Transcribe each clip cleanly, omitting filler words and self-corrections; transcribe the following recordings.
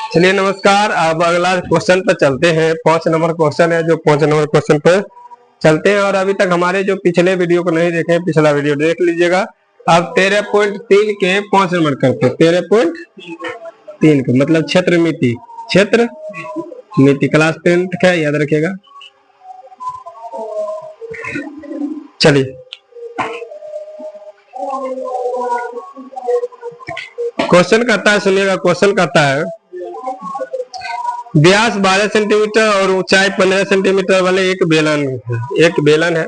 चलिए नमस्कार। अब अगला क्वेश्चन पर चलते हैं। 5 नंबर क्वेश्चन है, जो 5 नंबर क्वेश्चन पर चलते हैं। और अभी तक हमारे जो पिछले वीडियो को नहीं देखे, पिछला वीडियो देख लीजिएगा। अब 13.3 के 5 नंबर करते हैं। 13.3 के मतलब क्षेत्र मिति, क्षेत्र मिति क्लास 10 का याद रखिएगा। चलिए क्वेश्चन कहता है, सुनिएगा। क्वेश्चन कहता है व्यास 12 सेंटीमीटर और ऊंचाई 15 सेंटीमीटर वाले एक बेलन है। एक बेलन है।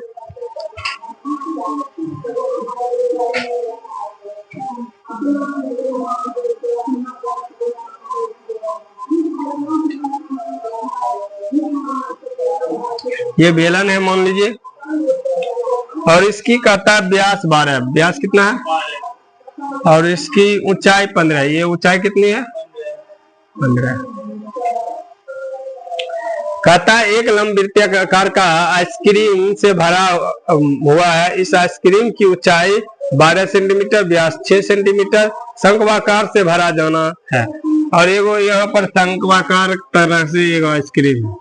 ये बेलन है मान लीजिए, और इसकी कहता है व्यास 12। व्यास कितना है? और इसकी ऊंचाई 15। ये ऊंचाई कितनी है? 15। कहता है एक लंबवृत्तीय आकार का आइसक्रीम से भरा हुआ है। इस आइसक्रीम की ऊंचाई 12 सेंटीमीटर, व्यास 6 सेंटीमीटर, शंक्वाकार से भरा जाना है। और एगो यहाँ पर शंक्वाकार तरह से एगो आइसक्रीम है।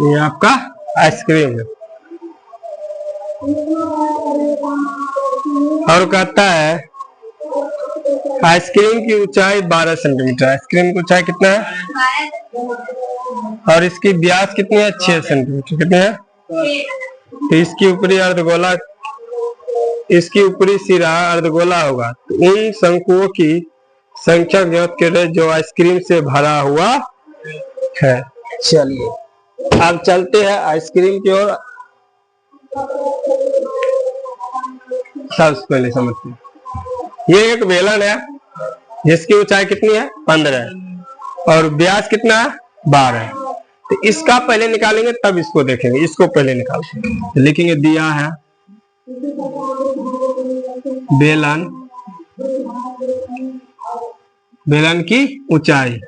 ये आपका आइसक्रीम है। और कहता है आइसक्रीम की ऊंचाई 12 सेंटीमीटर। आइसक्रीम की ऊंचाई कितना है? और इसकी व्यास कितनी है? 6 सेंटीमीटर। कितनी है? तो इसकी ऊपरी अर्धगोला, इसकी ऊपरी सिरा अर्धगोला होगा। तो उन शंकुओं की संख्या ज्ञात करें जो आइसक्रीम से भरा हुआ है। चलिए अब चलते हैं आइसक्रीम की ओर। सबसे पहले समझते हैं, ये एक बेलन है जिसकी ऊंचाई कितनी है? 15 और व्यास कितना है? 12। तो इसका पहले निकालेंगे तब इसको देखेंगे। इसको पहले निकालते हैं। लिखेंगे दिया है बेलन, बेलन की ऊंचाई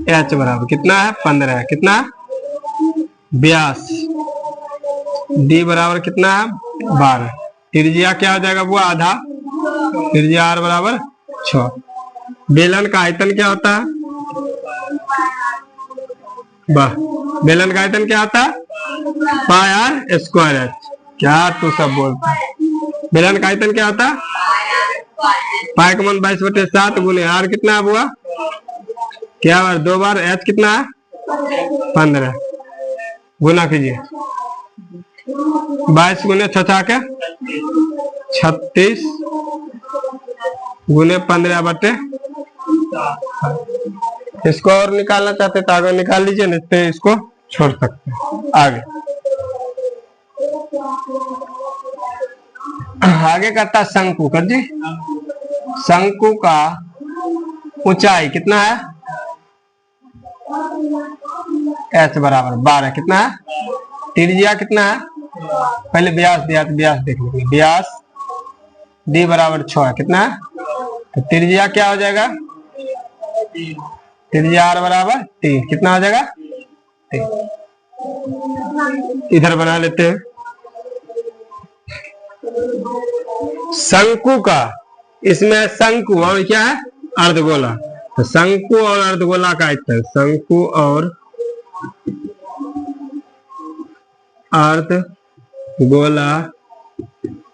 h बराबर कितना है? 15 है। कितना? व्यास d बराबर कितना है? 12। त्रिज्या क्या हो जाएगा? वो आधा। त्रिज्या r बराबर 6। बेलन का आयतन क्या होता है? वाह, बेलन का आयतन क्या होता है? पाई आर स्क्वायर h। क्या तू सब बोलता है? बेलन का आयतन क्या होता है? पाई का मान 22/7 गुने आर कितना हुआ? क्या बार 2 बार h कितना है? 15। गुना कीजिए 22 गुने 6 के 36 गुने 15/। इसको और निकालना चाहते तो आगे निकाल लीजिए, नहीं तो इसको छोड़ सकते हैं। आगे करता शंकु कर जी। शंकु का ऊंचाई कितना है? h बराबर 12। कितना है? त्रिज्या कितना है? पहले व्यास देख लीजिए। व्यास d बराबर 6 है। कितना है? तो त्रिज्या क्या हो जाएगा? त्रिज्या r बराबर 3। कितना हो जाएगा? 3। इधर बना लेते हैं शंकु का। इसमें शंकु और क्या है? अर्धगोला। तो शंकु और अर्धगोला का आयतन, शंकु और अर्धगोला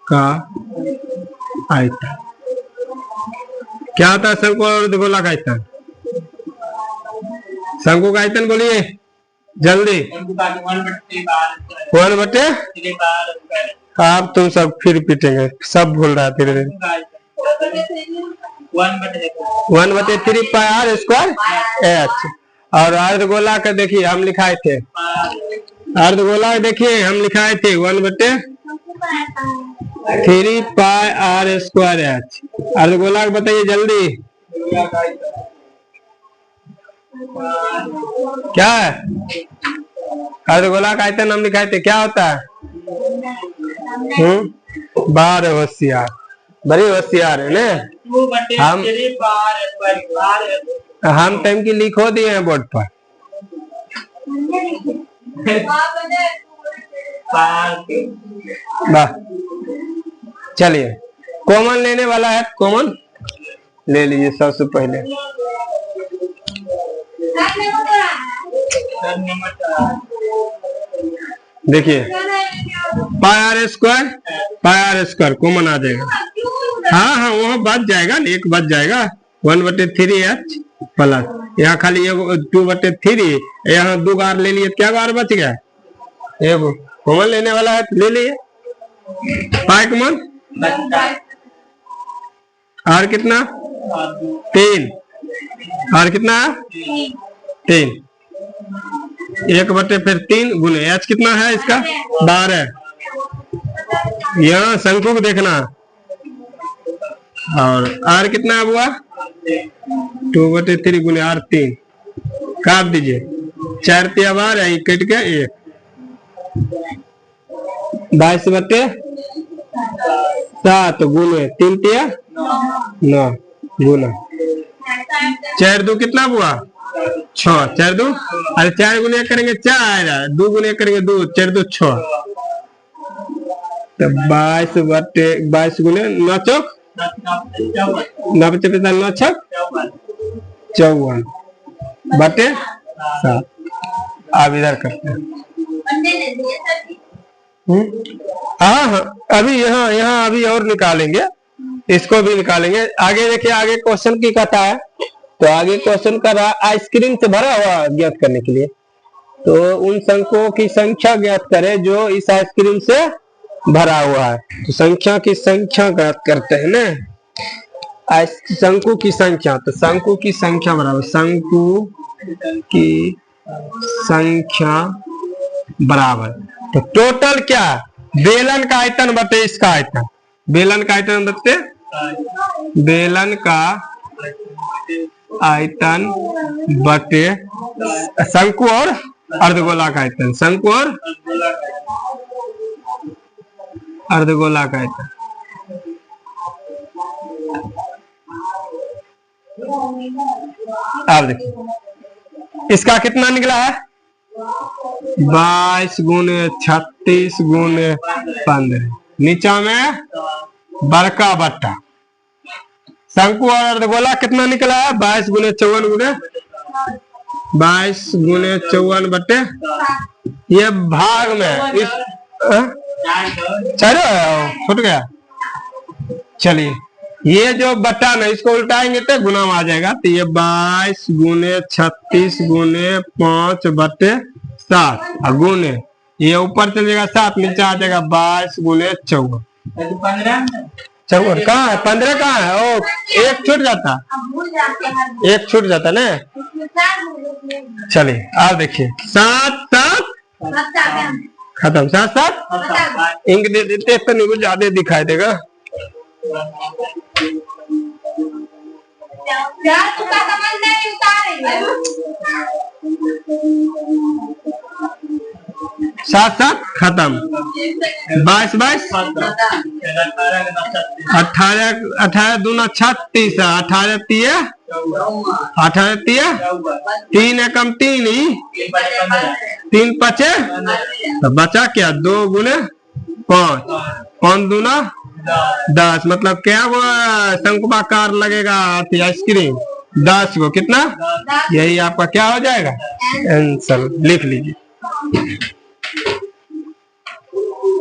का आयतन क्या होता है? शंकु और अर्धगोला का आयतन। शंकु का आयतन बोलिए जल्दी। 1/। आप तुम सब फिर पीटेंगे, सब भूल रहा है धीरे धीरे। 1/3 पाई आर स्क्वायर h। और अर्धगोला का देखिए हम लिखाए थे, अर्धगोला देखिए हम लिखाए थे 1/3 पाई आर स्क्वायर h। अर्धगोला का बताइए जल्दी क्या है? अर्धगोला का आयतन हम लिखाए थे, क्या होता है? बार होशियार, बड़ी होशियार है ना। हम टाइम की लिखो दिए हैं बोर्ड पर। वाह, चलिए कॉमन लेने वाला है, कॉमन ले लीजिए सबसे पहले। देखिए पाई आर स्क्वायर कॉमन आ जाएगा। हाँ हाँ वहाँ बच जाएगा, एक बच जाएगा 1/3h प्लस यहाँ खाली 2/3, यहाँ 2 बार ले लिए, क्या बार बच गया? एगो कॉमन लेने वाला है तो ले लिए पाई कॉमन। और कितना? 3। और कितना? 3। 1/3 गुने h कितना है इसका? 12। यहाँ शंकु को देखना। और r कितना हुआ? 2/3 गुने r 3। काट दीजिए, 4 तिया 12, कट के 1, 22/7 गुने 3 तिया 9 गुना 4 2 कितना हुआ? 6। 4 2, अरे 4 गुने करेंगे 4, 2 गुने करेंगे 2, 4 2 6, तो 22 गुने 9 चौक 9 छक 54 बटे 7। आप इधर करते हैं। हाँ हाँ अभी यहाँ अभी और निकालेंगे, इसको भी निकालेंगे। आगे देखिए, आगे क्वेश्चन की कथा है, तो आगे क्वेश्चन कर रहा आइसक्रीम से भरा हुआ ज्ञात करने के लिए। तो उन शंकुओं की संख्या ज्ञात करें जो इस आइसक्रीम से भरा हुआ है। तो संख्या की संख्या ज्ञात करते हैं ना, शंकु की संख्या। तो शंकु की संख्या बराबर शंकु की संख्या बराबर, तो टोटल क्या? बेलन का आयतन बटे इसका आयतन। बेलन का आयतन बटे बेलन का आयतन बटे शंकु और अर्धगोला का आयतन। शंकु और अर्धगोला का आयतन। अब देखिए इसका कितना निकला है? 22 गुने 36 गुने 15। नीचा में बड़का बट्टा। शंकु और अर्धगोला कितना निकला है? 22 गुने 54 गुने 22 गुने 54 बट्टे, ये भाग में इस छूट गया। चलिए ये जो बट्टा ना, इसको उल्टाएंगे तो गुना में आ जाएगा। तो ये 22 गुने 36 गुने 5 बट्टे 7 और गुने ये ऊपर चल जाएगा 7, नीचे आ जाएगा 22 गुने 54। 54 कहाँ है? 15 कहाँ है? ओ एक छूट जाता, एक छूट जाता ना। चलिए आप देखिए 7 7 खत्म। 7 7 इंक दे देते तो नहीं, ज्यादा दिखाई देगा। सात सात खत्म। 22 22 18 दूना 36, 18 तिया 3 एकम 3 ही 3 5 तो बचा क्या? 2 गुने 5, 5 दूना 10, मतलब क्या वो शंकुआकार लगेगा आइसक्रीम 10 को कितना? यही आपका क्या हो जाएगा? आंसर लिख लीजिए।